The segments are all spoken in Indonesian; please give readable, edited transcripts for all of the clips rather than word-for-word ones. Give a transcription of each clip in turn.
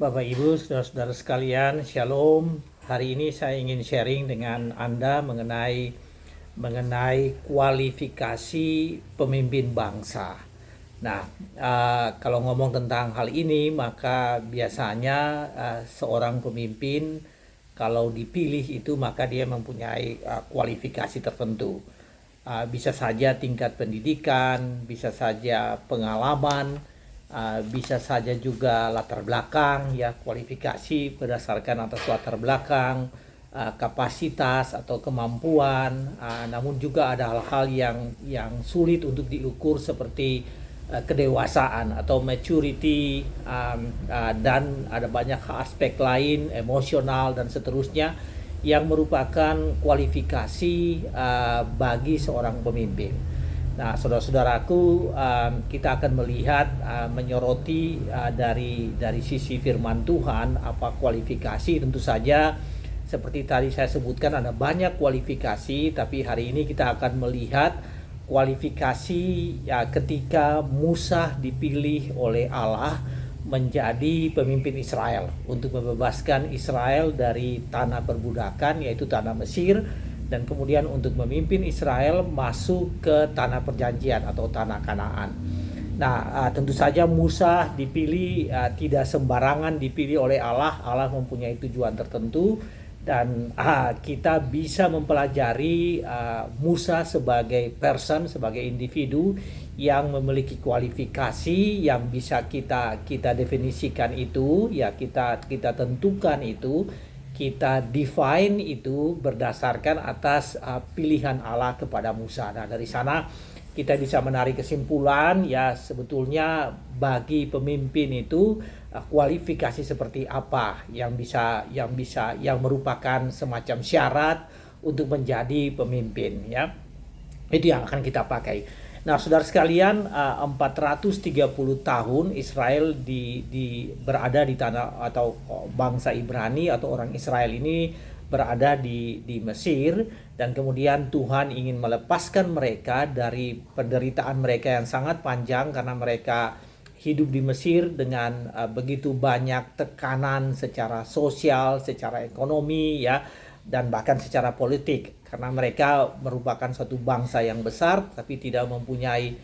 Bapak Ibu, saudara-saudara sekalian, Shalom. Hari ini saya ingin sharing dengan Anda mengenai kualifikasi pemimpin bangsa. Nah, kalau ngomong tentang hal ini, maka biasanya seorang pemimpin kalau dipilih itu maka dia mempunyai kualifikasi tertentu. Bisa saja tingkat pendidikan, bisa saja pengalaman, bisa saja juga latar belakang, ya, kualifikasi berdasarkan atas latar belakang, kapasitas atau kemampuan. Namun juga ada hal-hal yang sulit untuk diukur seperti kedewasaan atau maturity, dan ada banyak aspek lain, emosional dan seterusnya, yang merupakan kualifikasi bagi seorang pemimpin. Nah, saudara-saudaraku, kita akan melihat, menyoroti dari sisi firman Tuhan apa kualifikasi. Tentu saja seperti tadi saya sebutkan ada banyak kualifikasi, tapi hari ini kita akan melihat kualifikasi ya ketika Musa dipilih oleh Allah menjadi pemimpin Israel untuk membebaskan Israel dari tanah perbudakan, yaitu tanah Mesir, dan kemudian untuk memimpin Israel masuk ke tanah perjanjian atau tanah Kanaan. Nah, tentu saja Musa dipilih tidak sembarangan dipilih oleh Allah. Allah mempunyai tujuan tertentu, dan kita bisa mempelajari Musa sebagai person, sebagai individu yang memiliki kualifikasi yang bisa kita definisikan itu, ya, kita tentukan itu, kita define itu berdasarkan atas pilihan Allah kepada Musa. Nah, dari sana kita bisa menarik kesimpulan, ya, sebetulnya bagi pemimpin itu kualifikasi seperti apa yang merupakan semacam syarat untuk menjadi pemimpin, ya. Itu yang akan kita pakai. Nah, saudara sekalian, 430 tahun Israel berada di tanah, atau bangsa Ibrani atau orang Israel ini berada di Mesir, dan kemudian Tuhan ingin melepaskan mereka dari penderitaan mereka yang sangat panjang karena mereka hidup di Mesir dengan begitu banyak tekanan secara sosial, secara ekonomi, ya, dan bahkan secara politik, karena mereka merupakan suatu bangsa yang besar tapi tidak mempunyai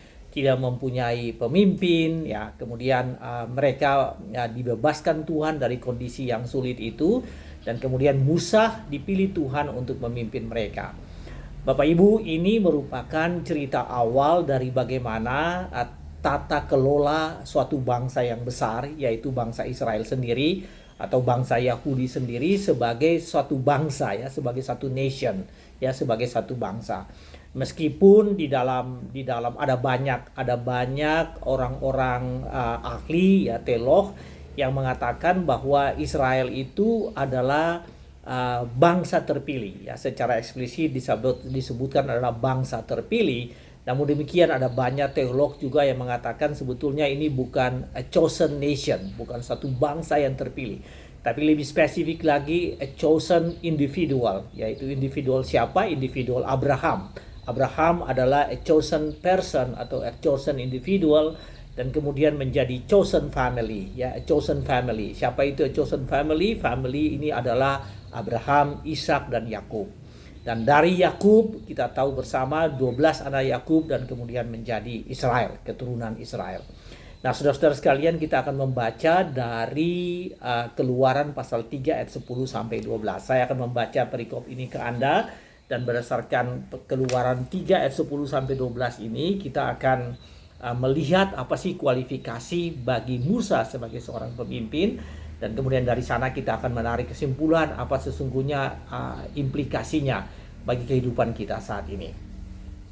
pemimpin, ya. Kemudian mereka dibebaskan Tuhan dari kondisi yang sulit itu, dan kemudian Musa dipilih Tuhan untuk memimpin mereka. Bapak Ibu, ini merupakan cerita awal dari bagaimana tata kelola suatu bangsa yang besar, yaitu bangsa Israel sendiri atau bangsa Yahudi sendiri sebagai suatu bangsa, ya, sebagai satu nation, ya, sebagai satu bangsa. Meskipun di dalam ada banyak orang-orang ahli, ya, teolog yang mengatakan bahwa Israel itu adalah bangsa terpilih, ya, secara eksplisit disebutkan adalah bangsa terpilih. Namun demikian ada banyak teolog juga yang mengatakan sebetulnya ini bukan a chosen nation, bukan satu bangsa yang terpilih, tapi lebih spesifik lagi a chosen individual, yaitu individual siapa? Individual Abraham. Abraham adalah a chosen person atau a chosen individual, dan kemudian menjadi chosen family, ya, a chosen family. Siapa itu a chosen family? Family ini adalah Abraham, Ishak, dan Yakub. Dan dari Yakub kita tahu bersama 12 anak Yakub, dan kemudian menjadi Israel, keturunan Israel. Nah, saudara-saudara sekalian, kita akan membaca dari Keluaran pasal 3 ayat 10 sampai 12. Saya akan membaca perikop ini ke Anda, dan berdasarkan Keluaran 3 ayat 10 sampai 12 ini kita akan melihat apa sih kualifikasi bagi Musa sebagai seorang pemimpin. Dan kemudian dari sana kita akan menarik kesimpulan apa sesungguhnya implikasinya bagi kehidupan kita saat ini.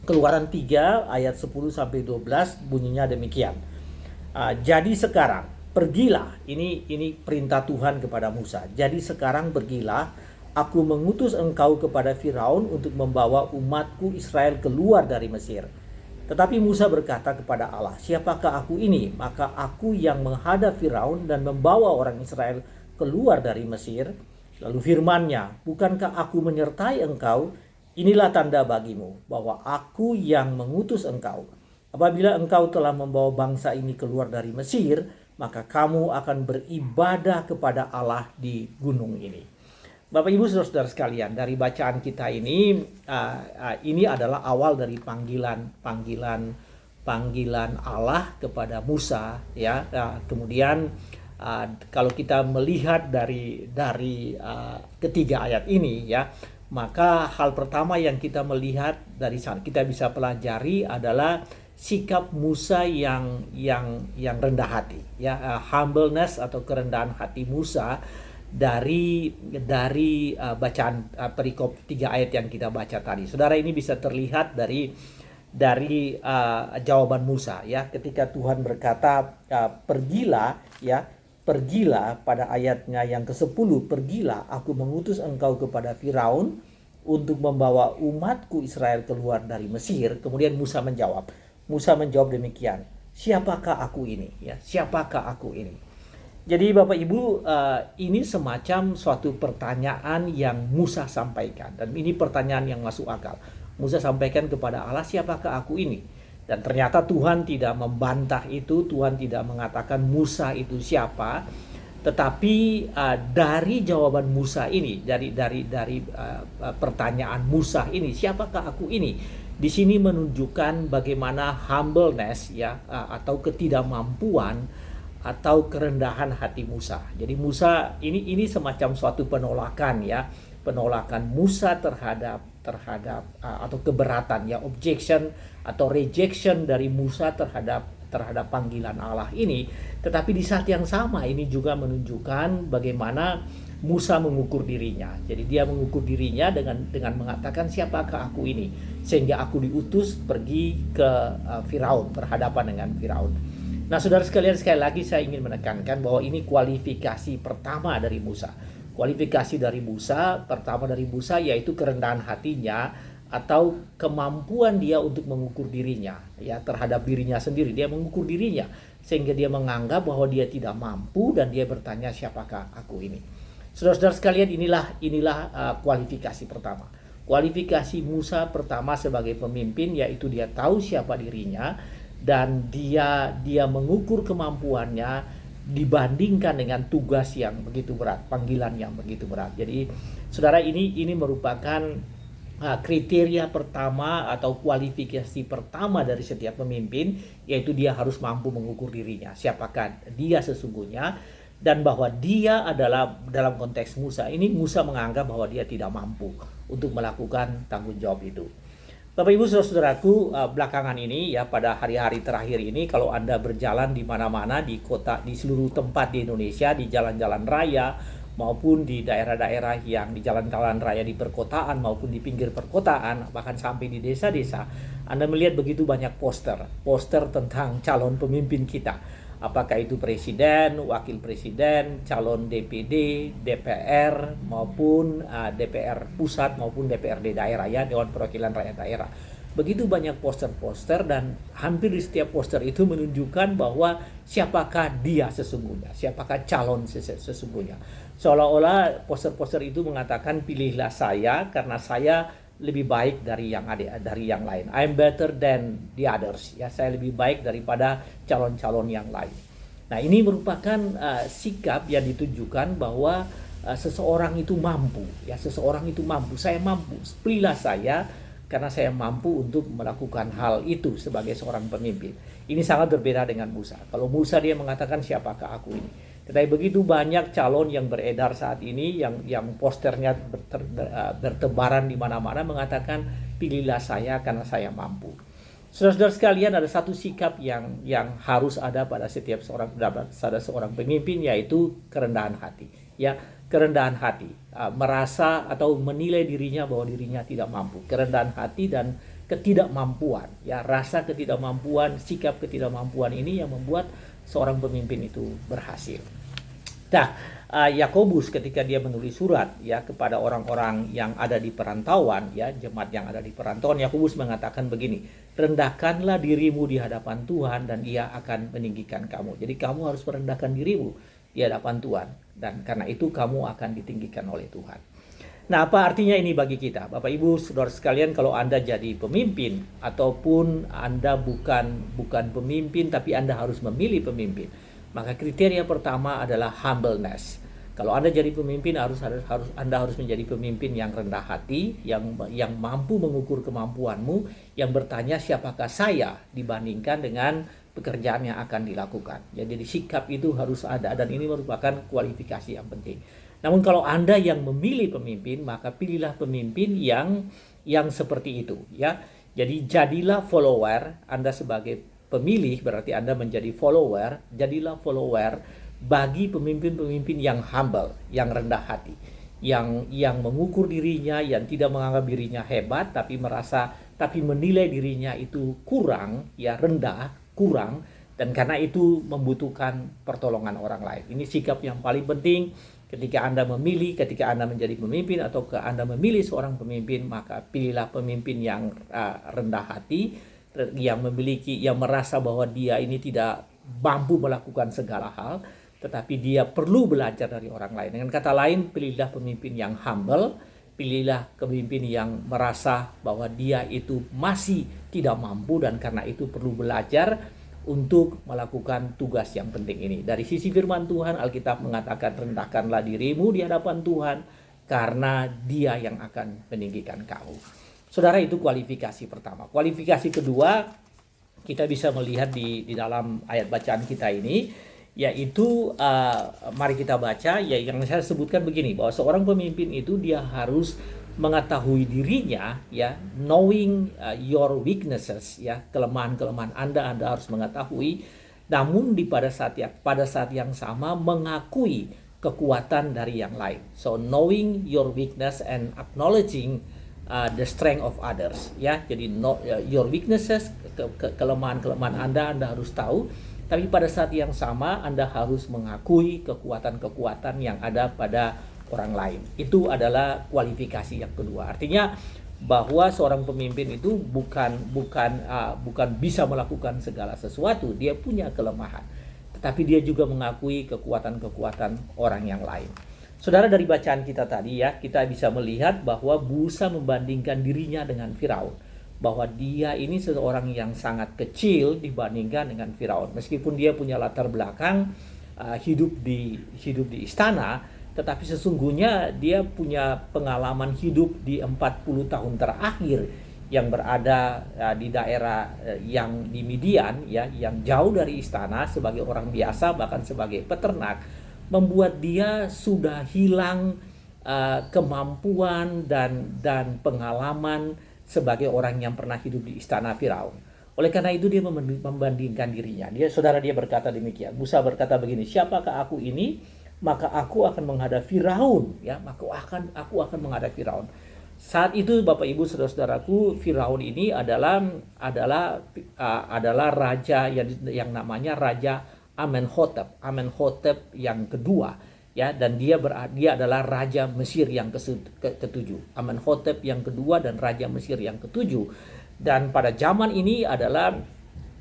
Keluaran 3 ayat 10 sampai 12 bunyinya demikian. Jadi sekarang pergilah, ini perintah Tuhan kepada Musa. Jadi sekarang pergilah, aku mengutus engkau kepada Firaun untuk membawa umatku Israel keluar dari Mesir. Tetapi Musa berkata kepada Allah, siapakah aku ini? Maka aku yang menghadap Firaun dan membawa orang Israel keluar dari Mesir. Lalu firman-Nya, bukankah aku menyertai engkau? Inilah tanda bagimu bahwa aku yang mengutus engkau. Apabila engkau telah membawa bangsa ini keluar dari Mesir, maka kamu akan beribadah kepada Allah di gunung ini. Bapak Ibu Saudara-saudara sekalian, dari bacaan kita ini adalah awal dari panggilan Allah kepada Musa, ya. Kemudian kalau kita melihat dari ketiga ayat ini, ya, maka hal pertama yang kita melihat dari sana kita bisa pelajari adalah sikap Musa yang rendah hati, ya, humbleness atau kerendahan hati Musa dari bacaan perikop 3 ayat yang kita baca tadi. Saudara, ini bisa terlihat dari jawaban Musa, ya, ketika Tuhan berkata pergilah, ya, pergilah pada ayatnya yang ke-10, pergilah, aku mengutus engkau kepada Firaun untuk membawa umatku Israel keluar dari Mesir. Kemudian Musa menjawab demikian, siapakah aku ini, ya, siapakah aku ini. Jadi Bapak Ibu, ini semacam suatu pertanyaan yang Musa sampaikan, dan ini pertanyaan yang masuk akal. Musa sampaikan kepada Allah, siapakah aku ini? Dan ternyata Tuhan tidak membantah itu, Tuhan tidak mengatakan Musa itu siapa, tetapi dari jawaban Musa ini, dari pertanyaan Musa ini, siapakah aku ini? Di sini menunjukkan bagaimana humbleness, ya, atau ketidakmampuan atau kerendahan hati Musa. Jadi Musa ini semacam suatu penolakan, ya, penolakan Musa terhadap atau keberatan, ya, objection atau rejection dari Musa terhadap panggilan Allah ini. Tetapi di saat yang sama ini juga menunjukkan bagaimana Musa mengukur dirinya. Jadi dia mengukur dirinya dengan mengatakan, siapakah aku ini sehingga aku diutus pergi ke Firaun, berhadapan dengan Firaun. Nah, saudara sekalian, sekali lagi saya ingin menekankan bahwa ini kualifikasi pertama dari Musa. Kualifikasi dari Musa, pertama dari Musa, yaitu kerendahan hatinya atau kemampuan dia untuk mengukur dirinya, ya, terhadap dirinya sendiri. Dia mengukur dirinya sehingga dia menganggap bahwa dia tidak mampu dan dia bertanya, siapakah aku ini. Saudara-saudara sekalian, inilah kualifikasi pertama. Kualifikasi Musa pertama sebagai pemimpin, yaitu dia tahu siapa dirinya dan dia mengukur kemampuannya dibandingkan dengan tugas yang begitu berat, panggilan yang begitu berat. Jadi saudara, ini merupakan kriteria pertama atau kualifikasi pertama dari setiap pemimpin, yaitu dia harus mampu mengukur dirinya, siapakah dia sesungguhnya, dan bahwa dia adalah, dalam konteks Musa ini, Musa menganggap bahwa dia tidak mampu untuk melakukan tanggung jawab itu. Bapak Ibu Saudara-saudaraku, belakangan ini, ya, pada hari-hari terakhir ini, kalau Anda berjalan di mana-mana di kota, di seluruh tempat di Indonesia, di jalan-jalan raya maupun di daerah-daerah yang di jalan-jalan raya di perkotaan maupun di pinggir perkotaan, bahkan sampai di desa-desa, Anda melihat begitu banyak poster tentang calon pemimpin kita. Apakah itu presiden, wakil presiden, calon DPD, DPR, maupun DPR pusat maupun DPRD daerah, ya, Dewan Perwakilan Rakyat Daerah. Begitu banyak poster-poster, dan hampir di setiap poster itu menunjukkan bahwa siapakah dia sesungguhnya, siapakah calon sesungguhnya. Seolah-olah poster-poster itu mengatakan, pilihlah saya karena saya lebih baik dari yang lain. I'm better than the others, ya, saya lebih baik daripada calon-calon yang lain. Nah, ini merupakan sikap yang ditunjukkan bahwa seseorang itu mampu, ya, saya mampu, pilihlah saya karena saya mampu untuk melakukan hal itu sebagai seorang pemimpin. Ini sangat berbeda dengan Musa. Kalau Musa, dia mengatakan, siapakah aku ini. Tetapi begitu banyak calon yang beredar saat ini, yang posternya bertebaran di mana-mana mengatakan, pilihlah saya karena saya mampu. Saudara-saudara sekalian, ada satu sikap yang harus ada pada setiap seorang pemimpin, yaitu kerendahan hati. Ya, kerendahan hati, merasa atau menilai dirinya bahwa dirinya tidak mampu. Kerendahan hati dan ketidakmampuan, ya, rasa ketidakmampuan, sikap ketidakmampuan ini yang membuat seorang pemimpin itu berhasil. Nah, Yakobus ketika dia menulis surat, ya, kepada orang-orang yang ada di perantauan, ya, jemaat yang ada di perantauan, Yakobus mengatakan begini, rendahkanlah dirimu di hadapan Tuhan dan Ia akan meninggikan kamu. Jadi kamu harus merendahkan dirimu di hadapan Tuhan, dan karena itu kamu akan ditinggikan oleh Tuhan. Nah, apa artinya ini bagi kita? Bapak Ibu Saudara sekalian, kalau Anda jadi pemimpin ataupun Anda bukan pemimpin tapi Anda harus memilih pemimpin, Maka kriteria pertama adalah humbleness. Kalau Anda jadi pemimpin Anda harus menjadi pemimpin yang rendah hati, yang mampu mengukur kemampuanmu, yang bertanya siapakah saya dibandingkan dengan pekerjaan yang akan dilakukan. Jadi sikap itu harus ada, dan ini merupakan kualifikasi yang penting. Namun kalau Anda yang memilih pemimpin, maka pilihlah pemimpin yang seperti itu, ya. Jadi jadilah follower. Anda sebagai pemilih berarti Anda menjadi follower. Jadilah follower bagi pemimpin-pemimpin yang humble, yang rendah hati, yang mengukur dirinya, yang tidak menganggap dirinya hebat, tapi menilai dirinya itu kurang, ya, rendah, kurang, dan karena itu membutuhkan pertolongan orang lain. Ini sikap yang paling penting ketika Anda menjadi pemimpin atau Anda memilih seorang pemimpin, maka pilihlah pemimpin yang rendah hati, yang merasa bahwa dia ini tidak mampu melakukan segala hal, tetapi dia perlu belajar dari orang lain. Dengan kata lain, pilihlah pemimpin yang humble, pilihlah pemimpin yang merasa bahwa dia itu masih tidak mampu dan karena itu perlu belajar untuk melakukan tugas yang penting ini. Dari sisi firman Tuhan, Alkitab mengatakan, rendahkanlah dirimu di hadapan Tuhan karena Dia yang akan meninggikan kamu. Saudara, itu kualifikasi pertama. Kualifikasi kedua, kita bisa melihat di dalam ayat bacaan kita ini, yaitu mari kita baca, ya, yang saya sebutkan begini, bahwa seorang pemimpin itu dia harus mengetahui dirinya, ya, knowing your weaknesses, ya, kelemahan-kelemahan Anda harus mengetahui, namun pada saat yang sama mengakui kekuatan dari yang lain. So knowing your weakness and acknowledging the strength of others, ya. Jadi your weaknesses, kelemahan-kelemahan Anda harus tahu. Tapi pada saat yang sama Anda harus mengakui kekuatan-kekuatan yang ada pada orang lain. Itu adalah kualifikasi yang kedua. Artinya bahwa seorang pemimpin itu bukan bisa melakukan segala sesuatu, dia punya kelemahan. Tetapi dia juga mengakui kekuatan-kekuatan orang yang lain. Saudara, dari bacaan kita tadi, ya, kita bisa melihat bahwa Musa membandingkan dirinya dengan Firaun, bahwa dia ini seseorang yang sangat kecil dibandingkan dengan Firaun. Meskipun dia punya latar belakang hidup di istana, tetapi sesungguhnya dia punya pengalaman hidup di 40 tahun terakhir yang berada di daerah yang di Midian, ya, yang jauh dari istana, sebagai orang biasa, bahkan sebagai peternak, membuat dia sudah hilang kemampuan dan pengalaman sebagai orang yang pernah hidup di istana Firaun. Oleh karena itu dia membandingkan dirinya. Saudara, dia berkata demikian. Musa berkata begini, siapakah aku ini? Maka aku akan menghadap Firaun, ya, aku akan menghadap Firaun. Saat itu Bapak Ibu Saudara-saudaraku, Firaun ini adalah raja yang namanya Raja Amenhotep yang kedua, ya, dan dia adalah Raja Mesir yang ketujuh. Amenhotep yang kedua dan Raja Mesir yang ketujuh. Dan pada zaman ini adalah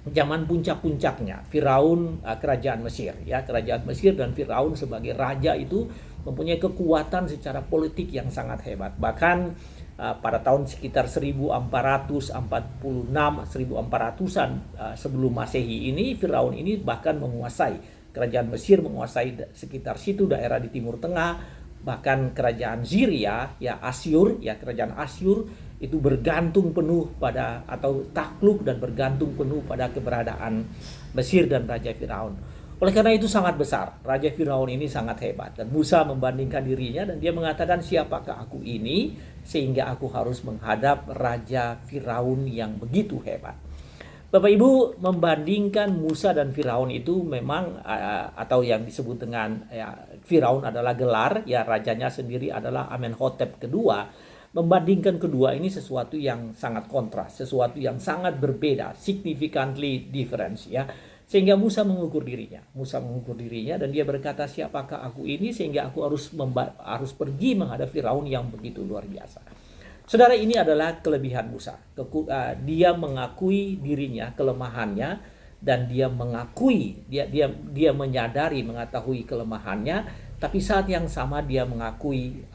zaman puncak-puncaknya Firaun, kerajaan Mesir, ya, kerajaan Mesir dan Firaun sebagai raja itu mempunyai kekuatan secara politik yang sangat hebat. Bahkan pada tahun sekitar 1446-1400-an sebelum Masehi ini, Firaun ini bahkan menguasai kerajaan Mesir, menguasai sekitar situ daerah di Timur Tengah, bahkan kerajaan Syria, ya, Asyur, ya, kerajaan Asyur itu bergantung penuh atau takluk dan bergantung penuh pada keberadaan Mesir dan Raja Firaun. Oleh karena itu sangat besar, Raja Firaun ini sangat hebat, dan Musa membandingkan dirinya dan dia mengatakan, siapakah aku ini sehingga aku harus menghadap Raja Firaun yang begitu hebat. Bapak Ibu, membandingkan Musa dan Firaun itu memang atau yang disebut dengan, ya, Firaun adalah gelar, ya, rajanya sendiri adalah Amenhotep kedua. Membandingkan kedua ini sesuatu yang sangat kontras, sesuatu yang sangat berbeda, significantly different, ya. Sehingga Musa mengukur dirinya dan dia berkata, siapakah aku ini sehingga aku harus pergi menghadap Firaun yang begitu luar biasa. Saudara, ini adalah kelebihan Musa. Dia mengakui dirinya, kelemahannya, dan dia menyadari, mengetahui kelemahannya, tapi saat yang sama dia mengakui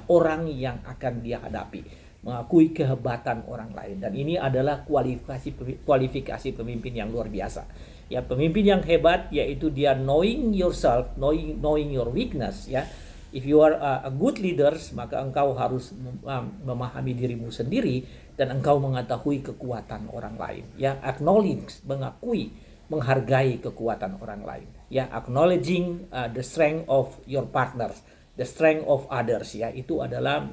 orang yang akan dia hadapi, mengakui kehebatan orang lain. Dan ini adalah kualifikasi pemimpin yang luar biasa. Ya, pemimpin yang hebat yaitu dia knowing yourself, knowing your weakness, ya. If you are a good leaders, maka engkau harus memahami dirimu sendiri dan engkau mengetahui kekuatan orang lain. Ya, acknowledge, mengakui, menghargai kekuatan orang lain. Ya, acknowledging the strength of your partners, the strength of others. Ya, itu adalah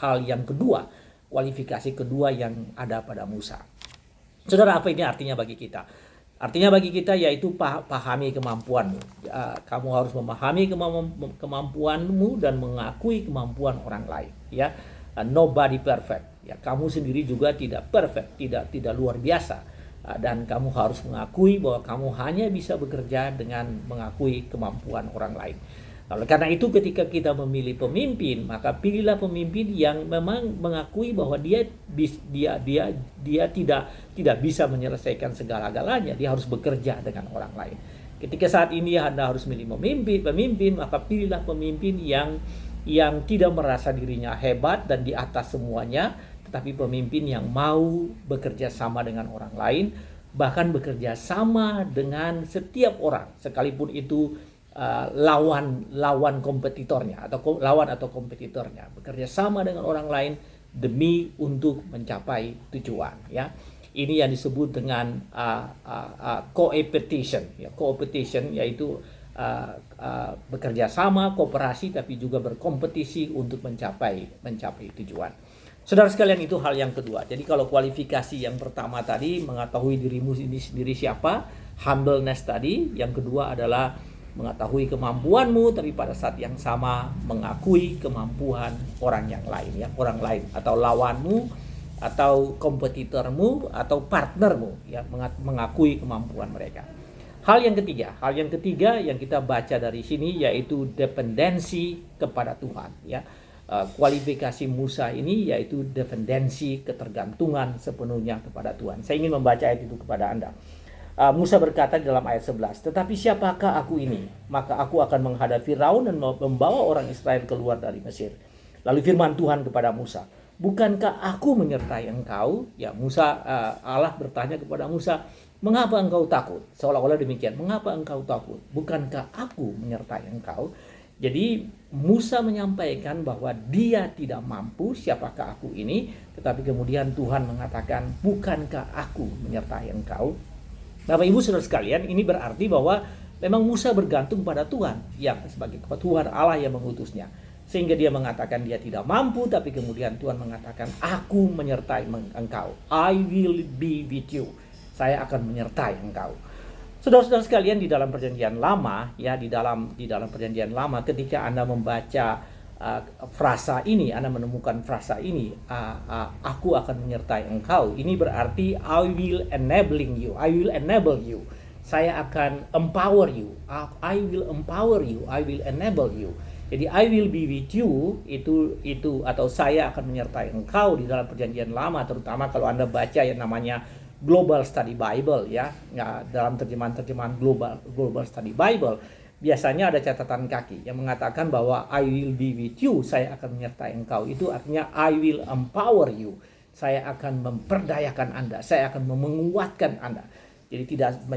hal yang kedua, kualifikasi kedua yang ada pada Musa. Saudara, apa ini artinya bagi kita? Artinya bagi kita yaitu pahami kemampuanmu. Kamu harus memahami kemampuanmu dan mengakui kemampuan orang lain. Ya, nobody perfect. Ya, kamu sendiri juga tidak perfect, tidak luar biasa. Dan kamu harus mengakui bahwa kamu hanya bisa bekerja dengan mengakui kemampuan orang lain. Oleh karena itu, ketika kita memilih pemimpin, maka pilihlah pemimpin yang memang mengakui bahwa dia tidak bisa menyelesaikan segala-galanya. Dia harus bekerja dengan orang lain. Ketika saat ini Anda harus memilih pemimpin, maka pilihlah pemimpin yang tidak merasa dirinya hebat dan di atas semuanya, tetapi pemimpin yang mau bekerja sama dengan orang lain, bahkan bekerja sama dengan setiap orang, sekalipun itu lawan kompetitornya atau kompetitornya, bekerja sama dengan orang lain demi untuk mencapai tujuan. Ya, ini yang disebut dengan co-opetition. Ya, co-opetition yaitu bekerja sama, kooperasi, tapi juga berkompetisi untuk mencapai tujuan. Saudara sekalian, itu hal yang kedua. Jadi kalau kualifikasi yang pertama tadi, mengetahui dirimu ini sendiri siapa, humbleness tadi. Yang kedua adalah mengetahui kemampuanmu, tapi pada saat yang sama mengakui kemampuan orang yang lain, ya, orang lain atau lawanmu atau kompetitormu atau partnermu, ya, mengakui kemampuan mereka. Hal yang ketiga yang kita baca dari sini yaitu dependensi kepada Tuhan, ya. Kualifikasi Musa ini yaitu dependensi, ketergantungan sepenuhnya kepada Tuhan. Saya ingin membaca ayat itu kepada Anda. Musa berkata di dalam ayat 11, "Tetapi siapakah aku ini? Maka aku akan menghadap Firaun dan membawa orang Israel keluar dari Mesir." Lalu firman Tuhan kepada Musa, "Bukankah aku menyertai engkau?" Ya, Allah bertanya kepada Musa, "Mengapa engkau takut?" Seolah-olah demikian, "Mengapa engkau takut? Bukankah aku menyertai engkau?" Jadi Musa menyampaikan bahwa dia tidak mampu, siapakah aku ini? Tetapi kemudian Tuhan mengatakan, "Bukankah aku menyertai engkau?" Bapak Ibu Saudara sekalian, ini berarti bahwa memang Musa bergantung pada Tuhan, yang sebagai Tuhan Allah yang mengutusnya. Sehingga dia mengatakan dia tidak mampu, tapi kemudian Tuhan mengatakan, "Aku menyertai engkau. I will be with you." Saya akan menyertai engkau. Saudara-saudara sekalian, di dalam perjanjian lama, ya, di dalam perjanjian lama, ketika Anda membaca frasa ini, Anda menemukan frasa ini, aku akan menyertai engkau. Ini berarti I will enabling you, I will enable you. Saya akan empower you, I will empower you, I will enable you. Jadi I will be with you itu atau saya akan menyertai engkau di dalam perjanjian lama, terutama kalau Anda baca yang namanya Global Study Bible, ya, dalam terjemahan Global Study Bible. Biasanya ada catatan kaki yang mengatakan bahwa I will be with you, saya akan menyertai engkau. Itu artinya I will empower you. Saya akan memperdayakan Anda, saya akan menguatkan Anda. Jadi tidak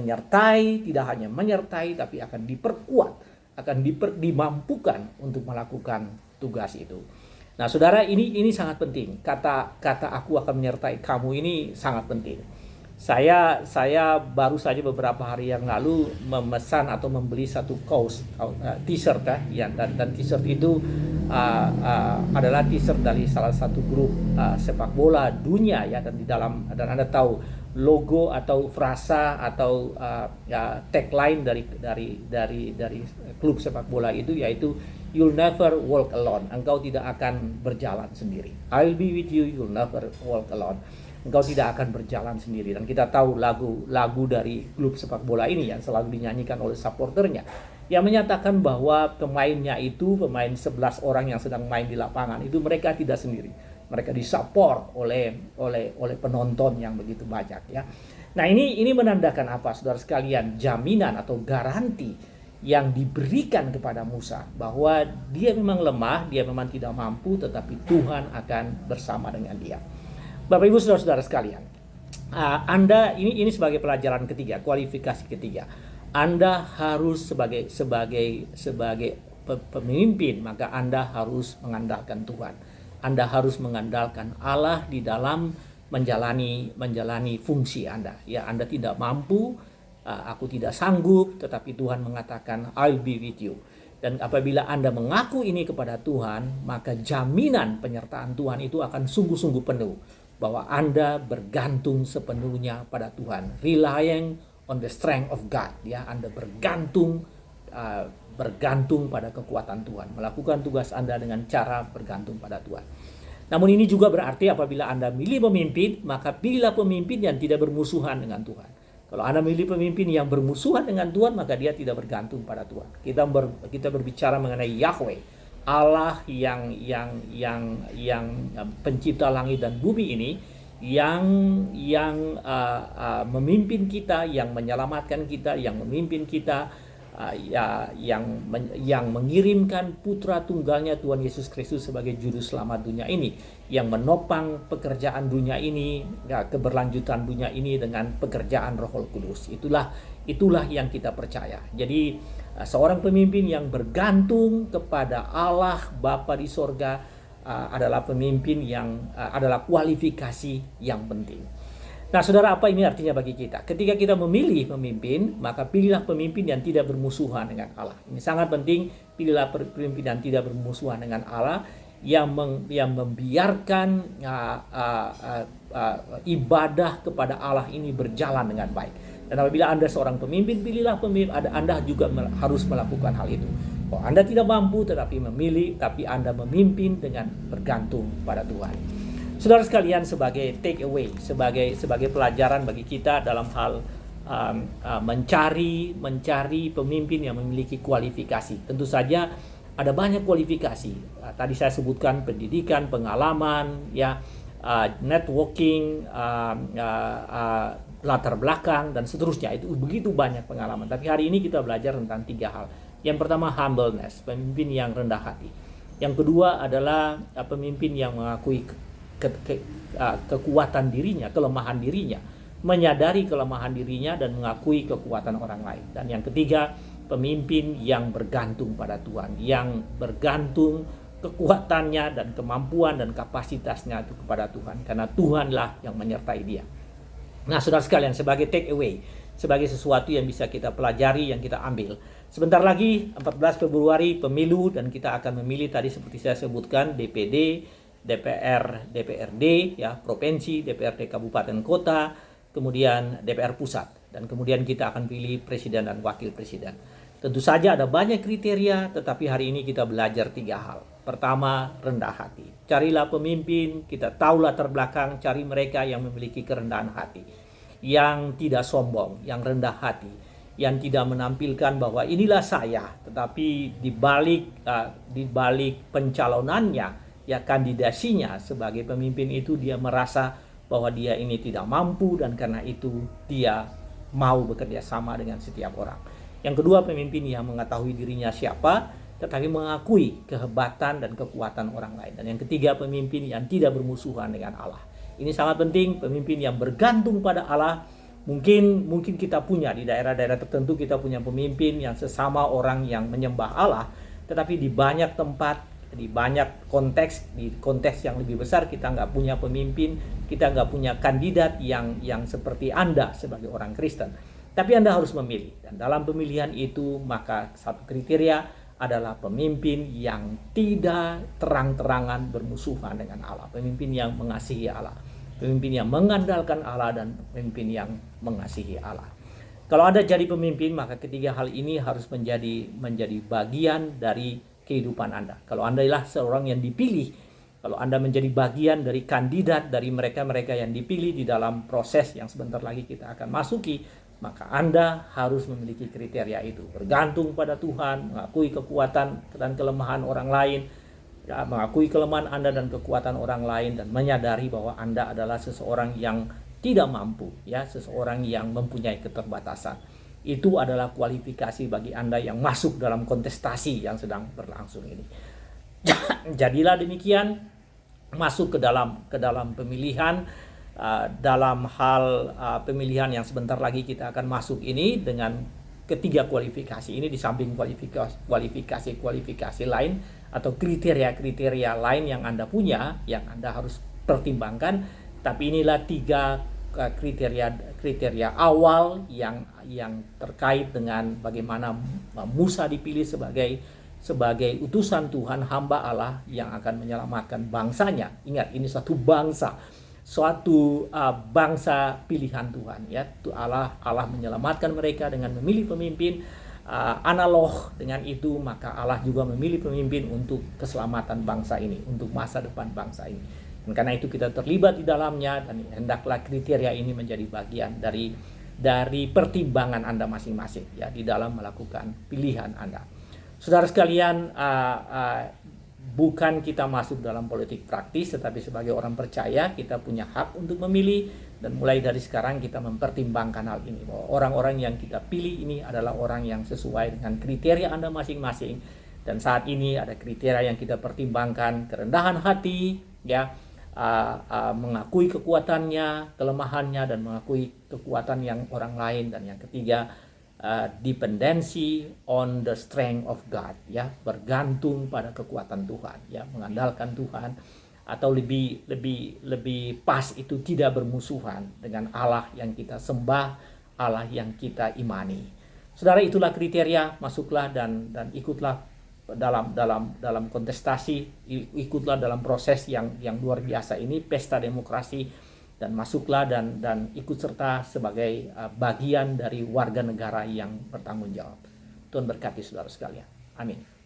hanya menyertai, tapi akan diperkuat, akan dimampukan untuk melakukan tugas itu. Nah, saudara, ini sangat penting. Kata aku akan menyertai kamu ini sangat penting. Saya baru saja beberapa hari yang lalu memesan atau membeli satu kaos t-shirt, ya, dan t-shirt itu adalah t-shirt dari salah satu grup sepak bola dunia, ya, dan Anda tahu logo atau frasa atau tagline dari klub sepak bola itu yaitu "You'll never walk alone." Engkau tidak akan berjalan sendiri. I'll be with you, you'll never walk alone. Engkau tidak akan berjalan sendiri. Dan kita tahu lagu dari klub sepak bola ini yang selalu dinyanyikan oleh supporternya, yang menyatakan bahwa pemain 11 orang yang sedang main di lapangan itu mereka tidak sendiri. Mereka disupport oleh penonton yang begitu banyak, ya. Nah, ini menandakan apa, saudara sekalian? Jaminan atau garansi yang diberikan kepada Musa bahwa dia memang lemah, dia memang tidak mampu, tetapi Tuhan akan bersama dengan dia. Bapak Ibu Saudara-saudara sekalian, Anda ini sebagai pelajaran ketiga, kualifikasi ketiga. Anda harus sebagai pemimpin, maka Anda harus mengandalkan Tuhan. Anda harus mengandalkan Allah di dalam menjalani fungsi Anda. Ya, Anda tidak mampu, aku tidak sanggup, tetapi Tuhan mengatakan I'll be with you. Dan apabila Anda mengaku ini kepada Tuhan, maka jaminan penyertaan Tuhan itu akan sungguh-sungguh penuh. Bahwa Anda bergantung sepenuhnya pada Tuhan. Relying on the strength of God. Ya, Anda bergantung pada kekuatan Tuhan. Melakukan tugas Anda dengan cara bergantung pada Tuhan. Namun ini juga berarti apabila Anda milih pemimpin, maka pilihlah pemimpin yang tidak bermusuhan dengan Tuhan. Kalau Anda memilih pemimpin yang bermusuhan dengan Tuhan, maka dia tidak bergantung pada Tuhan. Kita berbicara mengenai Yahweh, Allah yang pencipta langit dan bumi ini, yang memimpin kita, yang menyelamatkan kita, yang memimpin kita, yang mengirimkan putra tunggalnya Tuhan Yesus Kristus sebagai juru selamat dunia ini, yang menopang pekerjaan dunia ini, keberlanjutan dunia ini dengan pekerjaan Roh Kudus. Itulah yang kita percaya. Jadi seorang pemimpin yang bergantung kepada Allah Bapa di sorga adalah pemimpin yang adalah kualifikasi yang penting. Nah, saudara, apa ini artinya bagi kita? Ketika kita memilih pemimpin, maka pilihlah pemimpin yang tidak bermusuhan dengan Allah. Ini sangat penting, pilihlah pemimpin yang tidak bermusuhan dengan Allah, yang membiarkan ibadah kepada Allah ini berjalan dengan baik. Dan apabila Anda seorang pemimpin, pilihlah pemimpin, Anda juga harus melakukan hal itu. Kalau Anda tidak mampu tapi Anda memimpin dengan bergantung pada Tuhan. Saudara sekalian, sebagai take away, sebagai pelajaran bagi kita dalam hal mencari pemimpin yang memiliki kualifikasi. Tentu saja ada banyak kualifikasi. Tadi saya sebutkan pendidikan, pengalaman, ya, networking, latar belakang dan seterusnya. Itu begitu banyak pengalaman. Tapi hari ini kita belajar tentang 3 hal. Yang pertama, humbleness, pemimpin yang rendah hati. Yang kedua adalah pemimpin yang mengakui kekuatan dirinya, kelemahan dirinya, menyadari kelemahan dirinya dan mengakui kekuatan orang lain. Dan yang ketiga, pemimpin yang bergantung pada Tuhan, yang bergantung kekuatannya dan kemampuan dan kapasitasnya itu kepada Tuhan, karena Tuhanlah yang menyertai dia. Nah, saudara sekalian, sebagai take away, sebagai sesuatu yang bisa kita pelajari, yang kita ambil. Sebentar lagi 14 Februari pemilu, dan kita akan memilih tadi seperti saya sebutkan DPD, DPR, DPRD, ya, provinsi, DPRD kabupaten kota, kemudian DPR pusat, dan kemudian kita akan pilih presiden dan wakil presiden. Tentu saja ada banyak kriteria, tetapi hari ini kita belajar 3 hal. Pertama, rendah hati. Carilah pemimpin, kita tahu latar belakang, cari mereka yang memiliki kerendahan hati, yang tidak sombong, yang rendah hati, yang tidak menampilkan bahwa inilah saya, tetapi di balik pencalonannya, ya, kandidasinya sebagai pemimpin itu, dia merasa bahwa dia ini tidak mampu, dan karena itu dia mau bekerja sama dengan setiap orang. Yang kedua, pemimpin yang mengetahui dirinya siapa, tetapi mengakui kehebatan dan kekuatan orang lain. Dan yang ketiga, pemimpin yang tidak bermusuhan dengan Allah. Ini sangat penting, pemimpin yang bergantung pada Allah. Mungkin kita punya di daerah-daerah tertentu, kita punya pemimpin yang sesama orang yang menyembah Allah, tetapi di banyak tempat, di banyak konteks, di konteks yang lebih besar, kita nggak punya pemimpin, kita nggak punya kandidat yang seperti Anda sebagai orang Kristen. Tapi Anda harus memilih, dan dalam pemilihan itu maka satu kriteria adalah pemimpin yang tidak terang-terangan bermusuhan dengan Allah, pemimpin yang mengasihi Allah, pemimpin yang mengandalkan Allah, dan pemimpin yang mengasihi Allah. Kalau Anda jadi pemimpin, maka ketiga hal ini harus menjadi bagian dari kehidupan Anda. Kalau Anda adalah seorang yang dipilih, kalau Anda menjadi bagian dari kandidat dari mereka-mereka yang dipilih di dalam proses yang sebentar lagi kita akan masuki, maka Anda harus memiliki kriteria itu. Bergantung pada Tuhan, mengakui kekuatan dan kelemahan orang lain, ya, mengakui kelemahan Anda dan kekuatan orang lain, dan menyadari bahwa Anda adalah seseorang yang tidak mampu, ya, seseorang yang mempunyai keterbatasan. Itu adalah kualifikasi bagi Anda yang masuk dalam kontestasi yang sedang berlangsung ini. Jadilah demikian, masuk ke dalam pemilihan, dalam hal pemilihan yang sebentar lagi kita akan masuk ini dengan ketiga kualifikasi ini, di samping kualifikasi lain atau kriteria-kriteria lain yang Anda punya, yang Anda harus pertimbangkan. Tapi inilah tiga kriteria awal yang terkait dengan bagaimana Musa dipilih sebagai utusan Tuhan, hamba Allah yang akan menyelamatkan bangsanya. Ingat, ini suatu bangsa, bangsa pilihan Tuhan, ya. Allah menyelamatkan mereka dengan memilih pemimpin. Analog dengan itu, maka Allah juga memilih pemimpin untuk keselamatan bangsa ini, untuk masa depan bangsa ini. Dan karena itu kita terlibat di dalamnya, dan hendaklah kriteria ini menjadi bagian dari pertimbangan Anda masing-masing, ya, di dalam melakukan pilihan Anda. Saudara sekalian, bukan kita masuk dalam politik praktis, tetapi sebagai orang percaya kita punya hak untuk memilih, dan mulai dari sekarang kita mempertimbangkan hal ini, bahwa orang-orang yang kita pilih ini adalah orang yang sesuai dengan kriteria Anda masing-masing. Dan saat ini ada kriteria yang kita pertimbangkan: kerendahan hati, ya, mengakui kekuatannya, kelemahannya, dan mengakui kekuatan yang orang lain. Dan yang ketiga, dependency on the strength of God, ya, bergantung pada kekuatan Tuhan, ya, mengandalkan Tuhan, atau lebih pas itu tidak bermusuhan dengan Allah yang kita sembah, Allah yang kita imani. Saudara, itulah kriteria. Masuklah dan ikutlah dalam kontestasi, ikutlah dalam proses yang luar biasa ini, pesta demokrasi, dan masuklah dan ikut serta sebagai bagian dari warga negara yang bertanggung jawab. Tuhan berkati saudara sekalian. Amin.